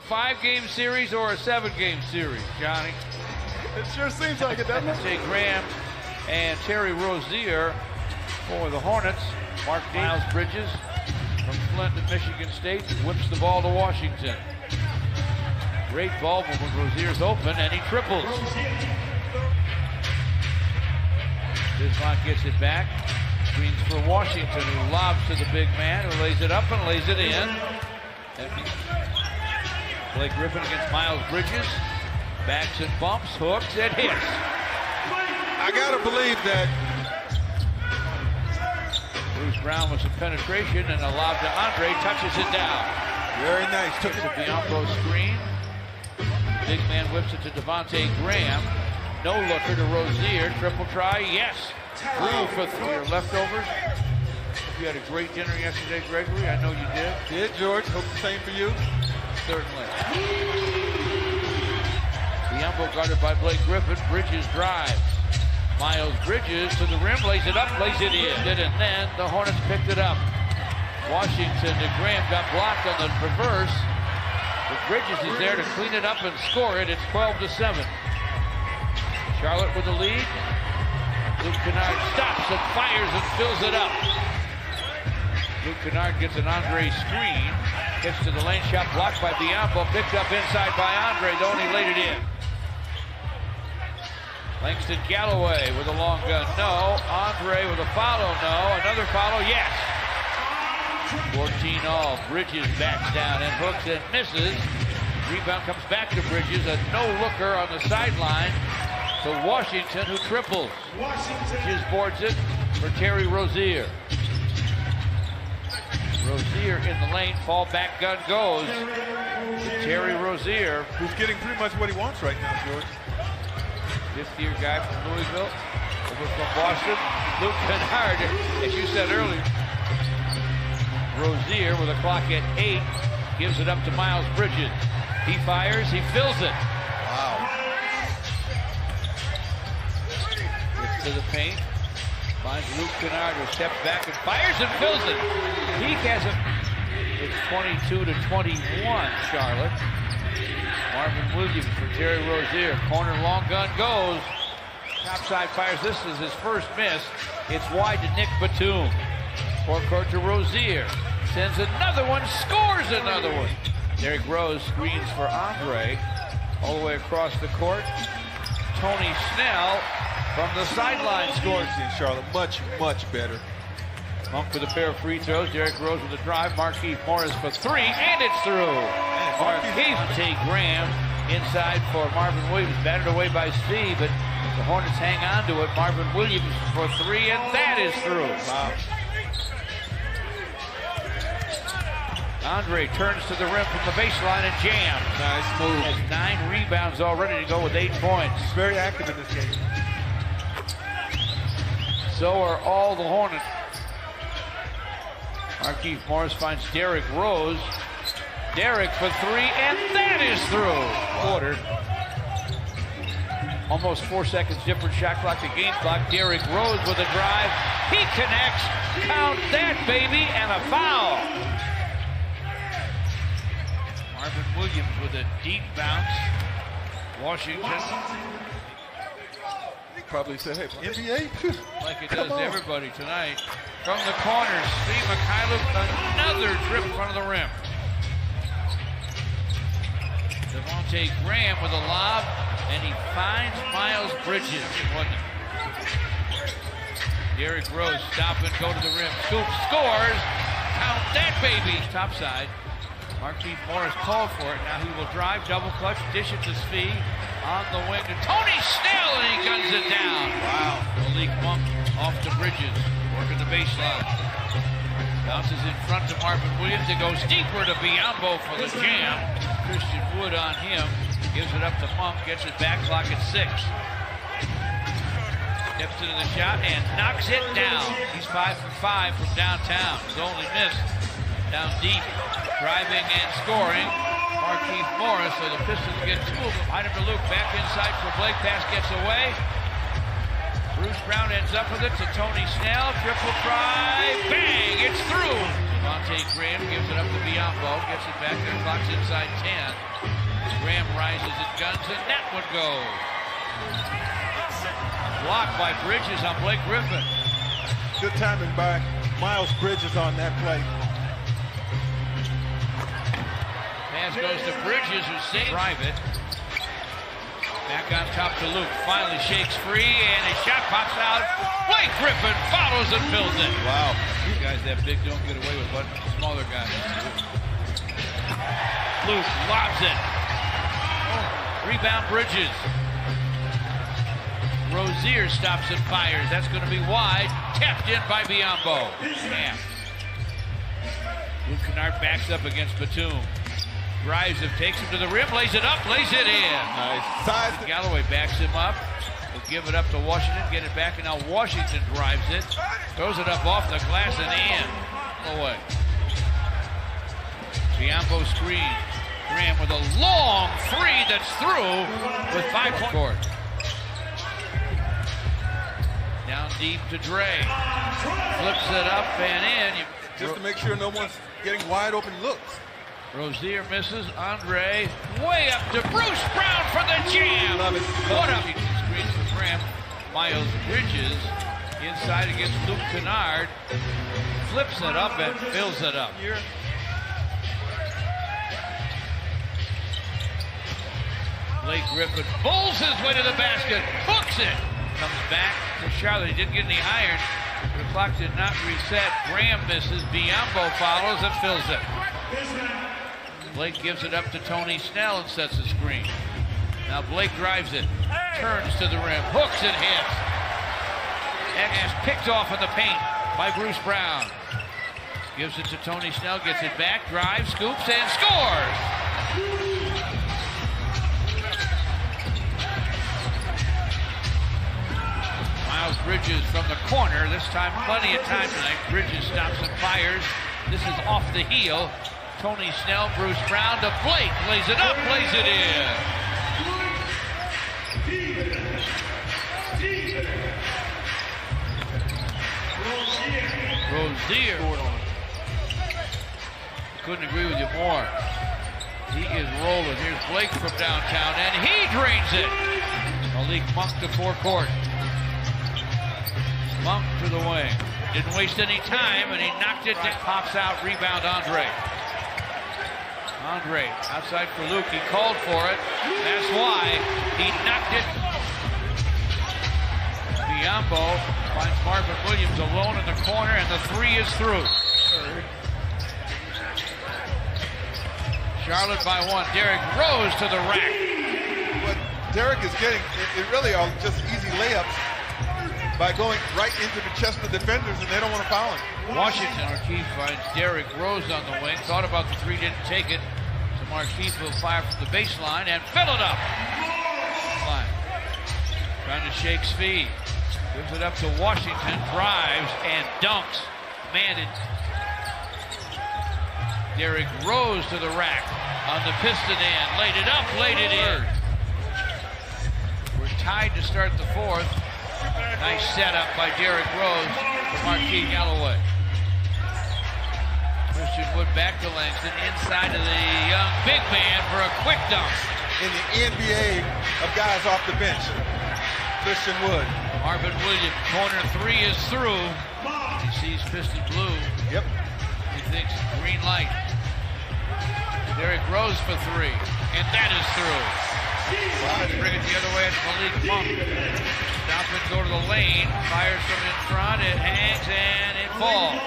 5-game series or a 7-game series, Johnny? It sure seems like it, doesn't it? Jay Graham and Terry Rozier for the Hornets. Miles Bridges from Flint at Michigan State whips the ball to Washington. Great ball when Rozier's open, and he triples. Bismarck gets it back. Screens for Washington, who lobs to the big man, who lays it up and lays it in. And Blake Griffin against Miles Bridges. Backs and bumps, hooks, and hits. I gotta believe that. Bruce Brown with some penetration and a lob to Andre, touches it down. Very nice. Took it to Bianco screen. Big man whips it to Devontae Graham. No looker to Rozier. Triple try, yes. Drew for 3. Your leftovers. You had a great dinner yesterday, Gregory. I know you did. Did, George. Hope the same for you. Certainly. Bianco guarded by Blake Griffin. Bridges drives. Miles Bridges to the rim, lays it up, lays it in. And then the Hornets picked it up. Washington to Graham got blocked on the reverse. But Bridges is there to clean it up and score it. It's 12-7. Charlotte with the lead. Luke Kennard stops and fires and fills it up. Luke Kennard gets an Andre screen. Gets to the lane, shot blocked by Bianco. Picked up inside by Andre, though, and he laid it in. Langston Galloway with a long gun, no. Andre with a follow, no. Another follow, yes. 14 all. Bridges backs down and hooks and misses. Rebound comes back to Bridges. A no-looker on the sideline to Washington, who triples. Bridges boards it for Terry Rozier. Rozier in the lane, fall back gun goes. Terry Rozier. Who's getting pretty much what he wants right now, George. 50-year guy from Louisville, over from Boston. Luke Kennard, as you said earlier. Rozier with a clock at 8, gives it up to Miles Bridges. He fires, he fills it. Wow. Gets to the paint, finds Luke Kennard, who steps back and fires and fills it. He has it. It's 22-21, Charlotte. Marvin Williams for Terry Rozier. Corner long gun goes. Topside fires. This is his first miss. It's wide to Nick Batum. Forecourt to Rozier. Sends another one. Scores another one. Derrick Rose screens for Andre. All the way across the court. Tony Snell from the sideline scores. Charlotte much, much better. Monk with a pair of free throws. Derrick Rose with a drive. Markieff Morris for 3, and it's through. Markieff Graham inside for Marvin Williams. Batted away by Steve, but the Hornets hang on to it. Marvin Williams for 3, and that is through. Wow. Andre turns to the rim from the baseline and jams. Nice move. Has 9 rebounds already to go with 8 points. He's very active in this game. So are all the Hornets. Markieff Morris finds Derrick Rose. Derrick for 3, and that is through. Quarter. Almost 4 seconds different shot clock to game clock. Derrick Rose with a drive. He connects. Count that, baby, and a foul. Marvin Williams with a deep bounce. Washington. Probably said, hey, NBA? Like it does to everybody tonight. From the corner, Steve Mikhailov, another trip in front of the rim. Devontae Graham with a lob, and he finds Miles Bridges. Derrick Rose stop and go to the rim. Scoop, scores. Count that, baby. Topside. Markieff Morris called for it. Now he will drive, double clutch, dish it to Svi. On the wing to Tony Snell, and he guns it down. Wow. Malik Monk off to Bridges, working the baseline. Bounces in front to Marvin Williams. It goes deeper to Bianco for the jam. Christian Wood on him. Gives it up to Monk, gets it back, clock at 6. Steps into the shot and knocks it down. He's 5 for 5 from downtown. His only miss down deep. Driving and scoring. Markieff Morris, so the Pistons get 2 of them. Hide him to Luke, back inside for Blake, pass gets away. Bruce Brown ends up with it to Tony Snell, triple try, bang, it's through. Graham gives it up to Biombo, gets it back there, clock's inside 10. Graham rises and guns, and that one goes. Blocked by Bridges on Blake Griffin. Good timing by Miles Bridges on that play. Pass goes to Bridges, who saves Private. Back on top to Luke. Finally shakes free, and his shot pops out. Blake Griffin follows and fills it. Wow. These guys that big don't get away with what smaller guys. Luke lobs it. Rebound Bridges. Rozier stops and fires. That's going to be wide. Tapped in by Biombo. Yeah. Luke Kennard backs up against Batum. Drives him, takes him to the rim, lays it up, lays it in. Nice. Size. Galloway backs him up. He'll give it up to Washington, get it back, and now Washington drives it. Throws it up off the glass and in. Away. Biombo screen. Graham with a long three that's through with 5 points. Court. Down deep to Dre. Flips it up and in. Just to make sure no one's getting wide open looks. Rozier misses. Andre way up to Bruce Brown for the jam. Love it. What up? Screens for Graham. Miles Bridges inside against Luke Kennard. Flips it up and fills it up. Blake Griffin bowls his way to the basket. Hooks it. Comes back to Charlotte. He didn't get any iron. The clock did not reset. Graham misses. Biombo follows and fills it. Blake gives it up to Tony Snell and sets a screen. Now Blake drives it, turns to the rim, hooks and hits. X picked off in the paint by Bruce Brown. Gives it to Tony Snell, gets it back, drives, scoops, and scores! Miles Bridges from the corner, this time plenty of time tonight. Bridges stops and fires. This is off the heel. Tony Snell, Bruce Brown to Blake, lays it up, lays it in. Rozier. Couldn't agree with you more. He is rolling. Here's Blake from downtown, and he drains it. Malik Monk to forecourt. Monk to the wing. Didn't waste any time, and he knocked it. Pops out, rebound Andre. Andre outside for Luke. He called for it. That's why he knocked it. Biombo finds Marvin Williams alone in the corner, and the three is through. Charlotte by 1. Derrick Rose to the rack. What Derrick is getting, it really are just easy layups by going right into the chest of defenders, and they don't want to foul him. Washington, O'Keefe finds Derrick Rose on the wing. Thought about the three, didn't take it. So O'Keefe will fire from the baseline and fill it up. Line. Trying to shake speed. Gives it up to Washington, drives and dunks. Man, it's Derrick Rose to the rack on the piston end. Laid it up, laid it in. We're tied to start the fourth. Nice setup by Derrick Rose for Marquis Galloway. Christian Wood back to Langston, inside of the young big man for a quick dunk. In the NBA of guys off the bench, Christian Wood. Marvin Williams, corner three is through. He sees piston blue. Yep. He thinks green light. Derrick Rose for three, and that is through. Let's bring it the other way. It's Malik Monk. Stop and go to the lane. Fires from in front. It hangs and it falls.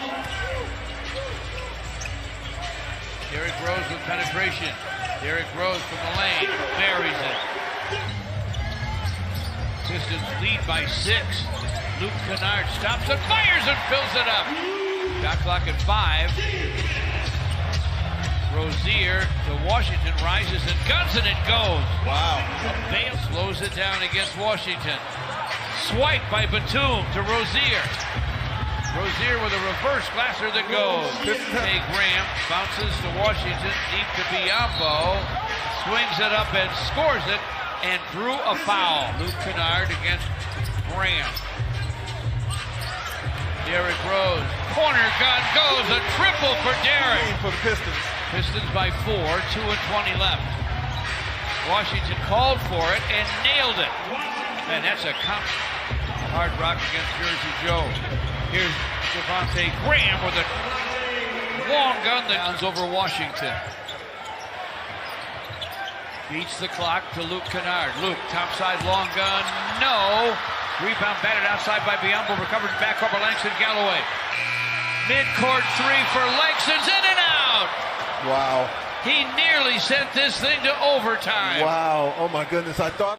Derrick Rose with penetration. Derrick Rose from the lane. Buries it. Pistons lead by 6. Luke Kennard stops and fires and fills it up. Shot clock at 5. Rozier to Washington, rises and guns, and it goes. Wow. Bale slows it down against Washington. Swipe by Batum to Rozier. Rozier with a reverse glasser that goes. Hey, Graham bounces to Washington, deep to Biombo. Swings it up and scores it, and drew a foul. Luke Kennard against Graham. Derrick Rose corner gun goes, a triple for Derek. For the Pistons. Pistons by 4, 2 and 20 left. Washington called for it and nailed it. Man, that's a hard rock against Jersey Joe. Here's Devontae Graham with a long gun that runs over Washington. Beats the clock to Luke Kennard. Luke, topside long gun, no. Rebound batted outside by Biombo, recovered back over Langston Galloway. Mid-court three for Langston's in and out. Wow. He nearly sent this thing to overtime. Wow. Oh my goodness. I thought